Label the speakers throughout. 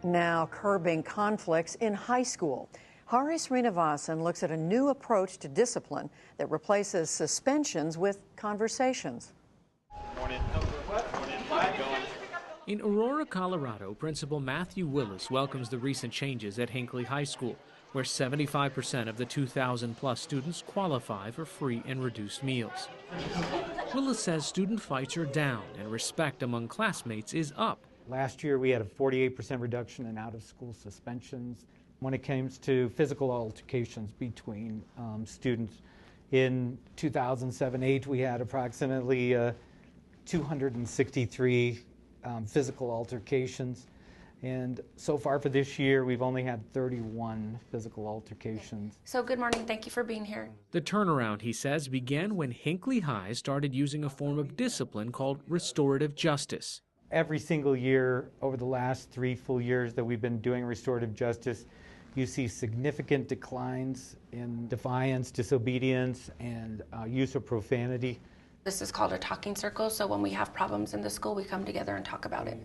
Speaker 1: Now curbing conflicts in high school. Hari Srinivasan looks at a new approach to discipline that replaces suspensions with conversations.
Speaker 2: In Aurora, Colorado, Principal Matthew Willis welcomes the recent changes at Hinckley High School, where 75% of the 2,000-plus students qualify for free and reduced meals. Willis says student fights are down and respect among classmates is up.
Speaker 3: Last year we had a 48% reduction in out-of-school suspensions. When it comes to physical altercations between students, in 2007-8 we had approximately 263 physical altercations, and so far for this year we've only had 31 physical altercations.
Speaker 4: So good morning, thank you for being here.
Speaker 2: The turnaround, he says, began when Hinckley High started using a form of discipline called restorative justice.
Speaker 3: Every single year over the last 3 full years that we've been doing restorative justice, you see significant declines in defiance, disobedience, and use of profanity.
Speaker 4: This is called a talking circle, so when we have problems in the school, we come together and talk about it.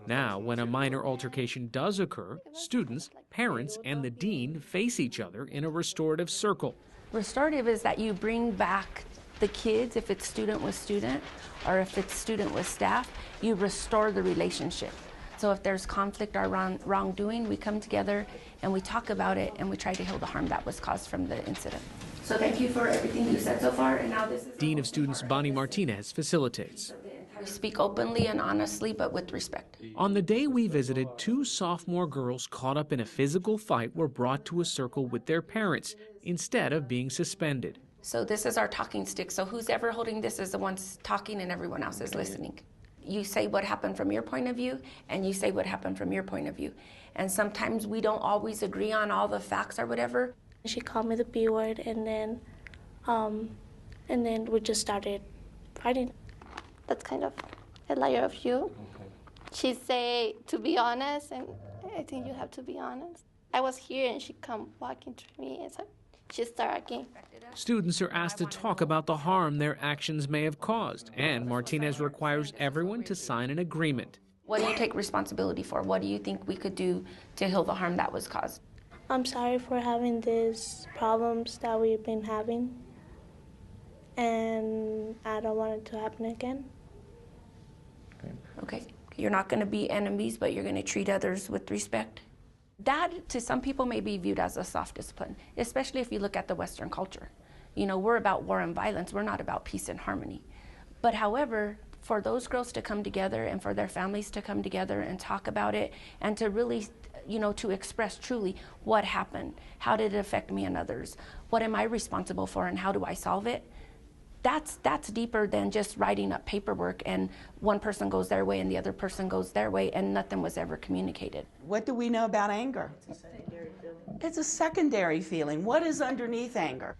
Speaker 2: Now, when a minor altercation does occur, students, parents, and the dean face each other in a restorative circle.
Speaker 4: Restorative is that you bring back the kids, if it's student with student, or if it's student with staff, you restore the relationship. So if there's conflict or wrongdoing, we come together and we talk about it and we try to heal the harm that was caused from the incident. So thank you for everything you said so far, and now this is...
Speaker 2: Dean of Students Bonnie Martinez facilitates.
Speaker 4: We speak openly and honestly, but with respect.
Speaker 2: On the day we visited, 2 sophomore girls caught up in a physical fight were brought to a circle with their parents instead of being suspended.
Speaker 4: So this is our talking stick. So who's ever holding this is the ones talking and everyone else is listening. You say what happened from your point of view, and you say what happened from your point of view. And sometimes we don't always agree on all the facts or whatever.
Speaker 5: She called me the B word, and then we just started fighting.
Speaker 6: That's kind of a liar of you. Okay. She say to be honest, and I think you have to be honest. I was here and she come walking to me and so she started again.
Speaker 2: Students are asked to talk about the harm their actions may have caused, and Martinez requires everyone to sign an agreement.
Speaker 4: What do you take responsibility for? What do you think we could do to heal the harm that was caused?
Speaker 5: I'm sorry for having these problems that we've been having, and I don't want it to happen again.
Speaker 4: Okay. You're not going to be enemies, but you're going to treat others with respect. That, to some people, may be viewed as a soft discipline, especially if you look at the Western culture. You know, we're about war and violence. We're not about peace and harmony. But however, for those girls to come together and for their families to come together and talk about it and to really, you know, to express truly what happened, how did it affect me and others, what am I responsible for and how do I solve it, that's deeper than just writing up paperwork and one person goes their way and the other person goes their way and nothing was ever communicated.
Speaker 7: What do we know about anger? It's a secondary feeling. It's a secondary feeling. What is underneath anger?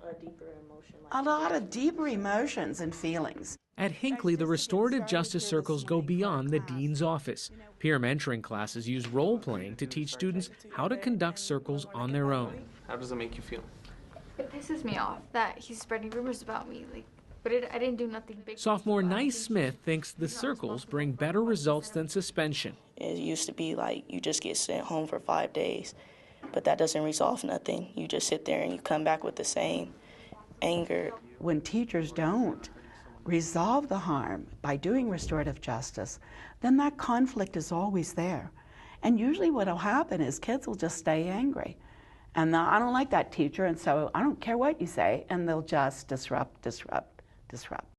Speaker 5: A deeper emotion.
Speaker 7: A lot of deeper emotions and feelings.
Speaker 2: At Hinckley, the restorative justice circles go beyond the dean's office. Peer mentoring classes use role-playing to teach students how to conduct circles on their own.
Speaker 8: How does it make you feel?
Speaker 9: It pisses me off that he's spreading rumors about me, but I didn't do nothing big.
Speaker 2: Sophomore Nice Smith thinks the circles bring better results than suspension.
Speaker 10: It used to be like you just get sent home for 5 days, but that doesn't resolve nothing. You just sit there and you come back with the same anger.
Speaker 7: When teachers don't resolve the harm by doing restorative justice, then that conflict is always there. And usually what will happen is kids will just stay angry. And I don't like that teacher, and so I don't care what you say, and they'll just disrupt.